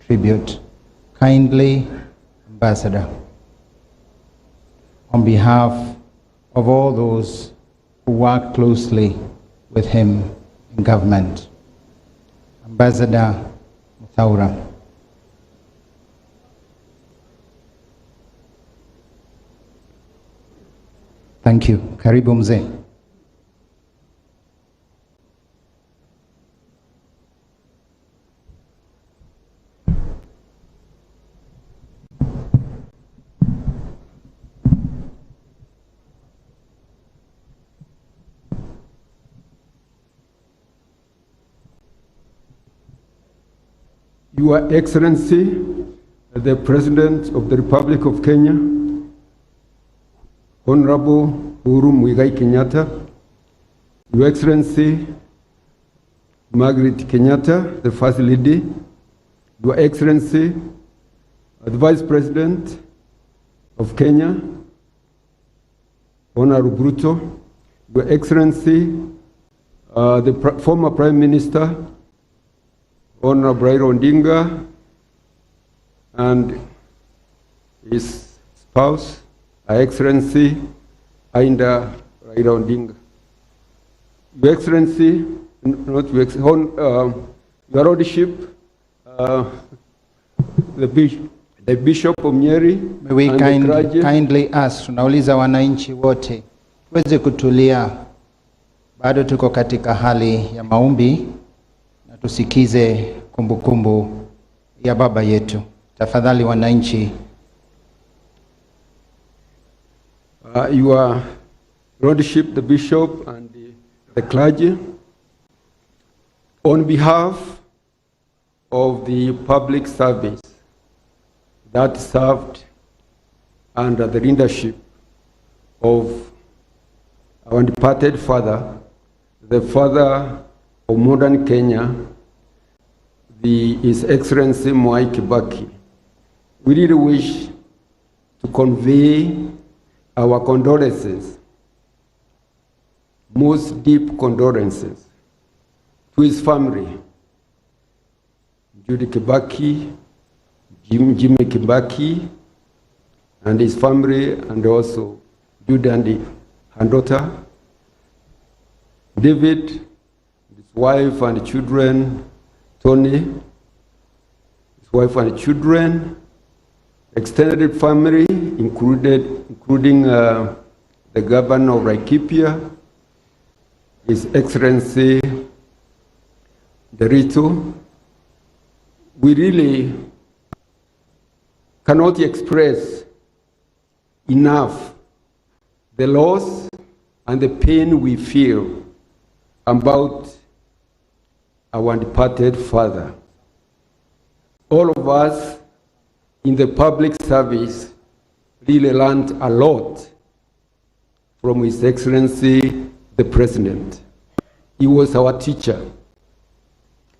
tribute. Kindly, Ambassador, on behalf of all those who work closely with him in government, Ambassador Muthaura. Thank you. Karibu mzee. Your Excellency, the President of the Republic of Kenya, Honorable Mwai Kenyatta, Your Excellency, Margaret Kenyatta, the First Lady, Your Excellency, the Vice President of Kenya, Honorable Bruto, Your Excellency, the former Prime Minister, Honorable Raila Odinga, and his spouse, Her Excellency, Ainda Raila Odinga. Your Excellency, not Your Excellency, Your Lordship, the Bishop of Nyeri, May we kindly ask, tunauliza wananchi wote, tuweze kutulia, bado tuko katika hali ya maombi, na tusikize kumbukumbu ya baba yetu. Tafadhali wananchi. Your Lordship, the Bishop and the clergy, on behalf of the public service that served under the leadership of our departed father, the father of modern Kenya, His Excellency Mwai Kibaki, we really wish to convey our condolences, most deep condolences, to his family, Judy Kibaki, Jimmy Kibaki, and his family, and also Judy and her daughter, David, his wife and children, Tony, his wife and children, extended family, including the governor of Laikipia, His Excellency Derito. We really cannot express enough the loss and the pain we feel about our departed father. All of us in the public service really learned a lot from His Excellency, the President. He was our teacher.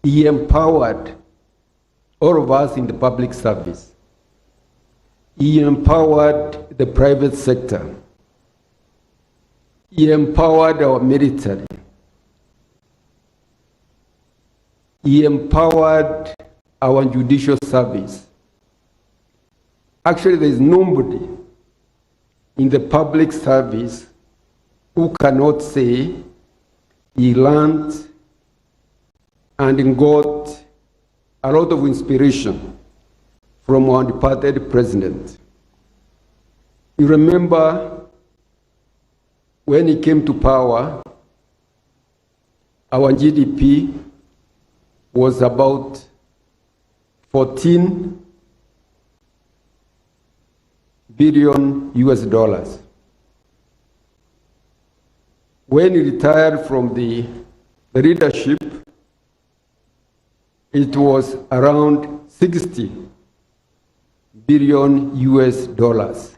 He empowered all of us in the public service. He empowered the private sector. He empowered our military. He empowered our judicial service. Actually, there is nobody in the public service who cannot say he learned and got a lot of inspiration from our departed president. You remember when he came to power, our GDP was about 14 billion US dollars. When he retired from the leadership, it was around 60 billion US dollars.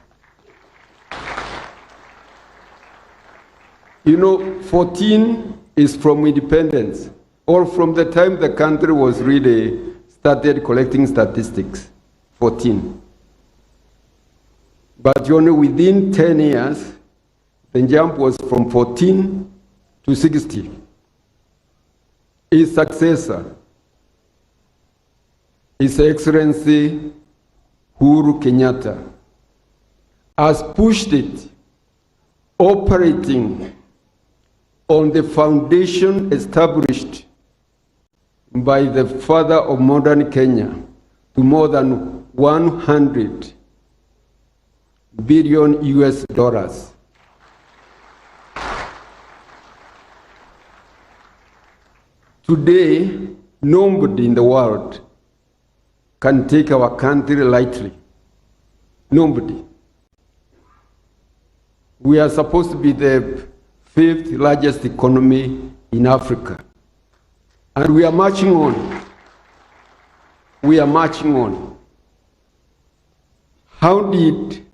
You know, 14 is from independence, or from the time the country was really started collecting statistics, 14. But only within 10 years, the jump was from 14 to 60. His successor, His Excellency Uhuru Kenyatta has pushed it, operating on the foundation established by the father of modern Kenya to more than 100 billion US dollars. Today, nobody in the world can take our country lightly. Nobody. We are supposed to be the 5th largest economy in Africa. And we are marching on. We are marching on. How did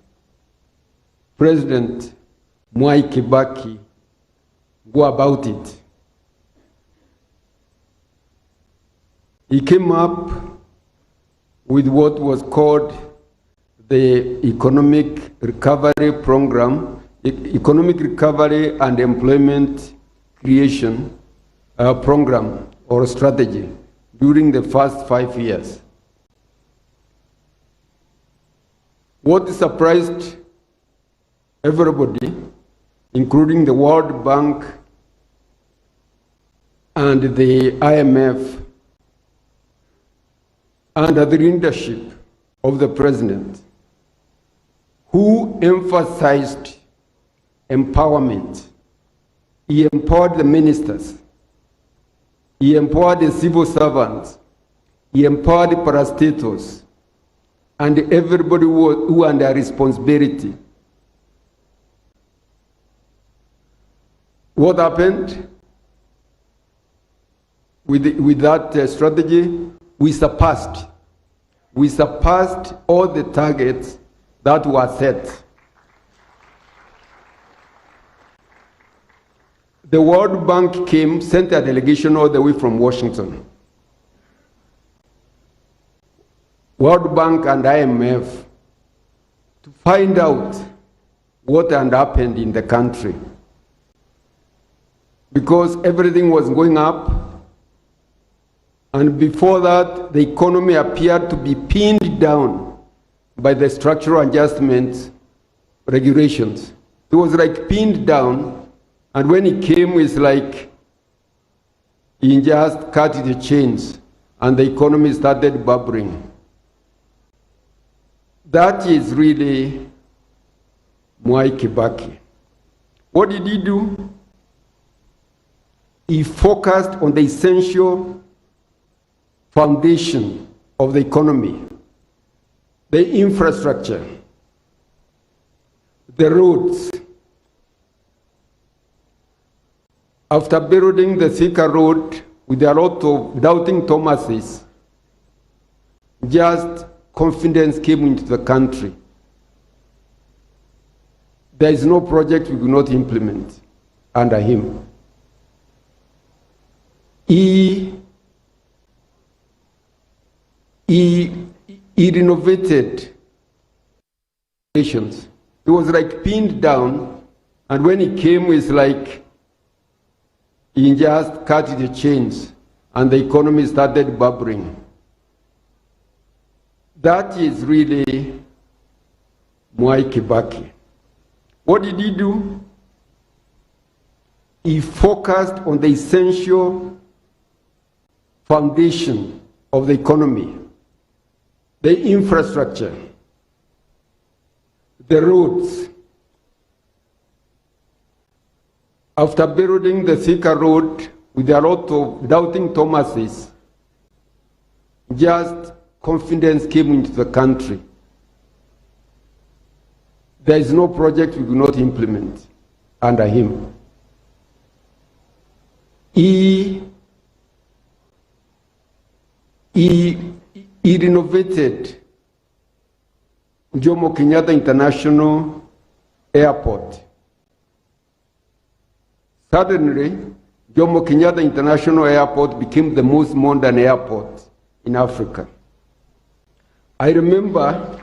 President Mwai Kibaki go about it? He came up with what was called the Economic Recovery Program, Economic Recovery and Employment Creation Program or strategy during the first 5 years. What surprised everybody, including the World Bank and the IMF, under the leadership of the president, who emphasized empowerment. He empowered the ministers. He empowered the civil servants. He empowered the parastatals and everybody who under responsibility. What happened with that strategy? We surpassed all the targets that were set. The World Bank came, sent a delegation all the way from Washington. World Bank and IMF to find out what had happened in the country. Because everything was going up, and before that, the economy appeared to be pinned down by the structural adjustment regulations. It was like pinned down, and when he came, it's like he just cut the chains, and the economy started bubbling. That is really Mwai Kibaki. What did he do? He focused on the essential foundation of the economy, the infrastructure, the roads. After building the Thika road with a lot of doubting Thomases, just confidence came into the country. There is no project we could not implement under him. He renovated stations. It was like pinned down, and when he came, it's like he just cut the chains, and the economy started bubbling. That is really Mwai Kibaki. What did he do? He focused on the essential foundation of the economy, the infrastructure, the roads. After building the Thika road with a lot of doubting Thomases, just confidence came into the country. There is no project we could not implement under him. He renovated Jomo Kenyatta International Airport. Suddenly, Jomo Kenyatta International Airport became the most modern airport in Africa. I remember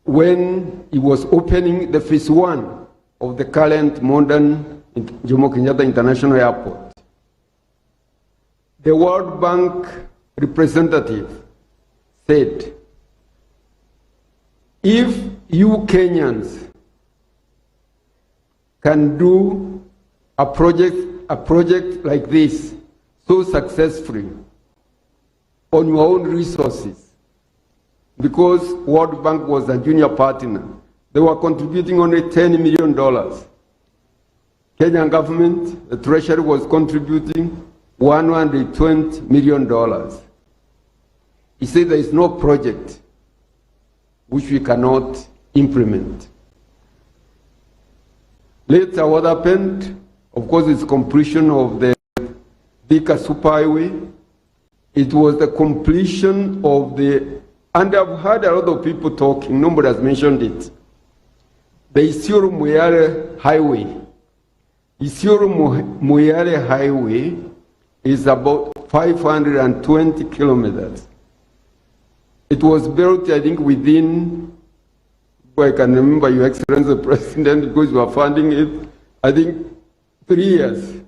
when he was opening the phase 1 of the current modern Jomo Kenyatta International Airport. the World Bank representative said, if you Kenyans can do a project like this so successfully on your own resources, because World Bank was a junior partner, they were contributing only $10 million. Kenyan government, the Treasury was contributing $120 million. He said there is no project which we cannot implement. Later, what happened? Of course, it's completion of the Thika Superhighway. It was the completion of the, and I've heard a lot of people talking, nobody has mentioned it, the Isiolo-Moyale Highway. Isiolo-Moyale Highway is about 520 kilometers. It was built, I think, within, I can remember, Your Excellency the President, because you are funding it, I think 3 years.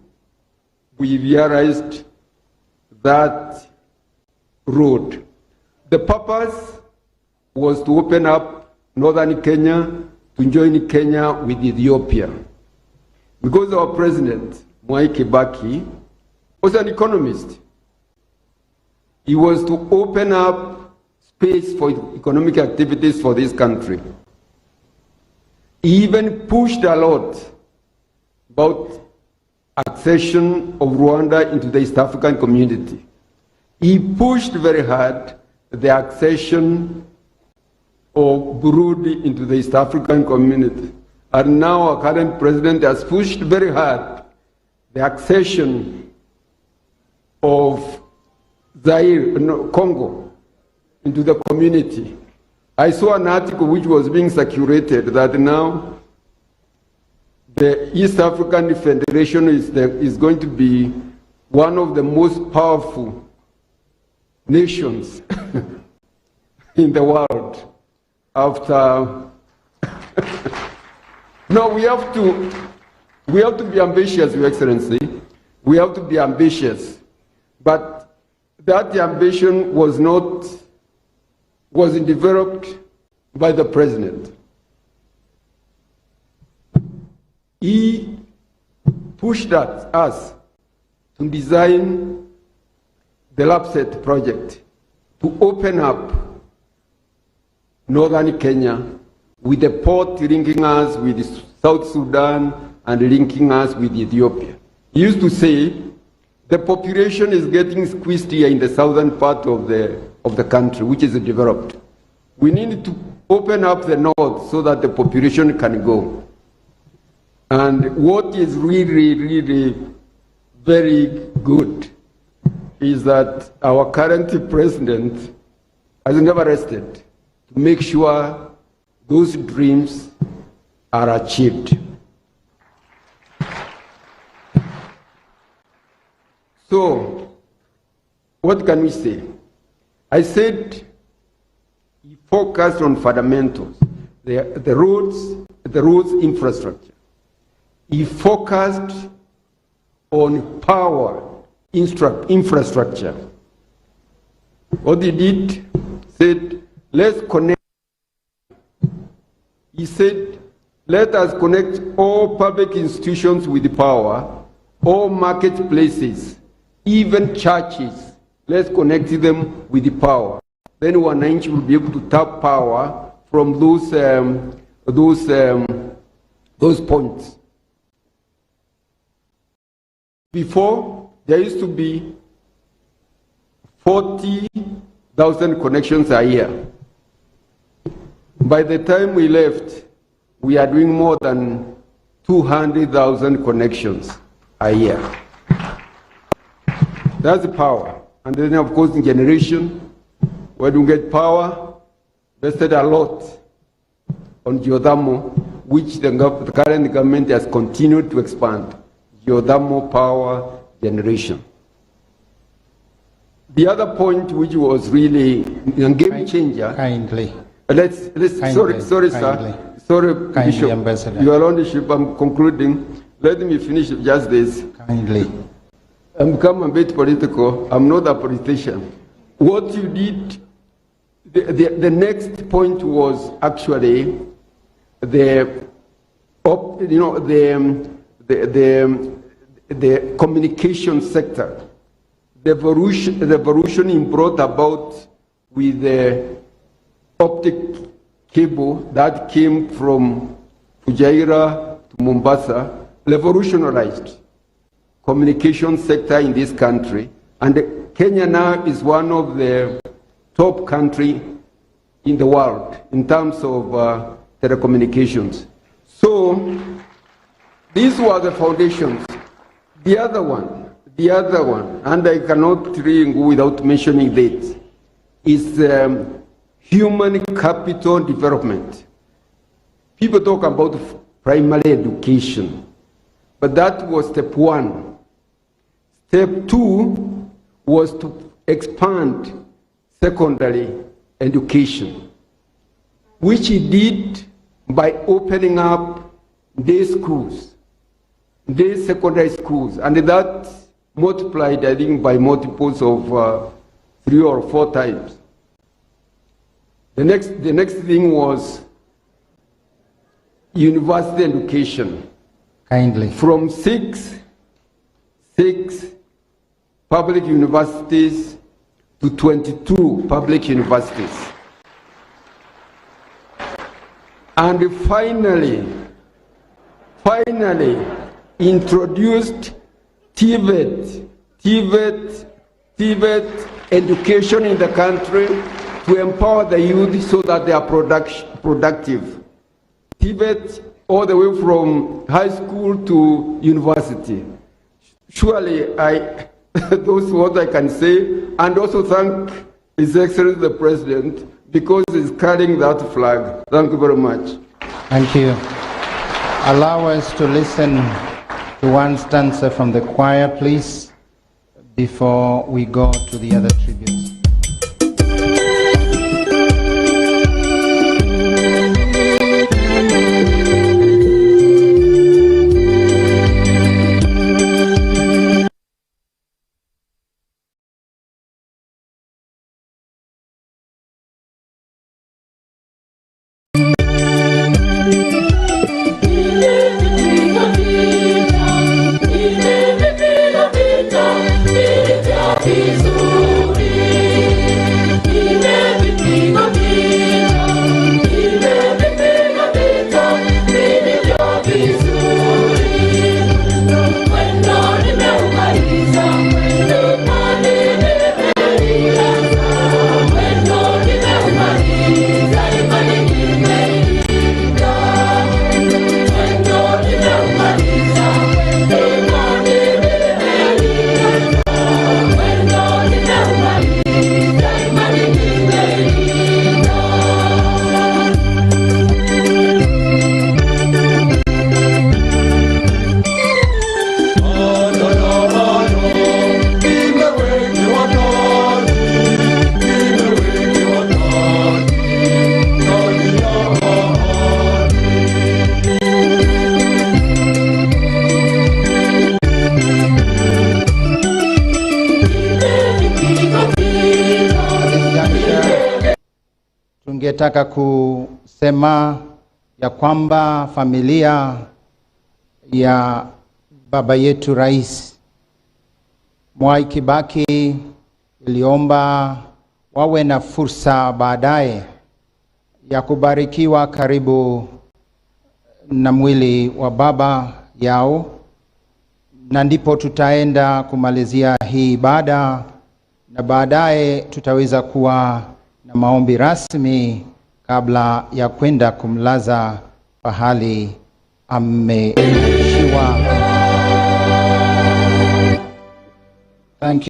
We realized that road. The purpose was to open up northern Kenya to join Kenya with Ethiopia. Because our president, Mwai Kibaki, was an economist. He was to open up space for economic activities for this country. He even pushed a lot about accession of Rwanda into the East African community. He pushed very hard the accession of Burundi into the East African community. And now our current president has pushed very hard the accession of Congo into the community. I saw an article which was being circulated that now the East African Federation is going to be one of the most powerful nations in the world after. No, we have to be ambitious, Your Excellency. We have to be ambitious. But that ambition wasn't developed by the president. He pushed us to design the LAPSET project to open up northern Kenya with the port linking us with South Sudan and linking us with Ethiopia. He used to say, the population is getting squeezed here in the southern part of the country, which is developed. We need to open up the north so that the population can go. And what is really, really very good is that our current president has never rested to make sure those dreams are achieved. So, what can we say? I said he focused on fundamentals, the roads infrastructure. He focused on power infrastructure. What he did, said, let's connect. He said, let us connect all public institutions with the power, all marketplaces, even churches. Let's connect them with the power. Then wananchi will be able to tap power from those points. Before, there used to be 40,000 connections a year. By the time we left, we are doing more than 200,000 connections a year. That's the power. And then, of course, in generation, when we get power, invested a lot on geothermal, which the current government has continued to expand. Geothermal power generation. The other point, which was really a game changer. Kindly. Sorry, sir. Sorry, Kindly, Bishop. Ambassador. Your Lordship, I'm concluding. Let me finish just this. Kindly. I'm become a bit political. I'm not a politician. What you did, the next point was actually the communication sector. The revolution brought about with the optic cable that came from Fujairah to Mombasa, revolutionized communication sector in this country, and Kenya now is one of the top country in the world in terms of telecommunications. So these were the foundations. The other one, and I cannot really go without mentioning that, is human capital development. People talk about primary education, but that was step one. Step two was to expand secondary education, which he did by opening up day schools, day secondary schools, and that multiplied, I think, by multiples of 3 or 4 times. The next thing was university education. Kindly. From six public universities to 22 public universities. And finally introduced TVET education in the country to empower the youth so that they are productive. TVET all the way from high school to university. Surely, those what I can say, and also thank His Excellency the President because he's carrying that flag. Thank you very much. Thank you. Allow us to listen to one stanza from the choir, please, before we go to the other tributes. Tungetaka kusema ya kwamba familia ya baba yetu Rais Mwai Kibaki iliomba wawe na fursa baadaye ya kubarikiwa karibu na mwili wa baba yao, na ndipo tutaenda kumalizia hii ibada, na baadaye tutaweza kuwa na maombi rasmi kabla ya kwenda kumlaza pahali ameishiwa. Thank you.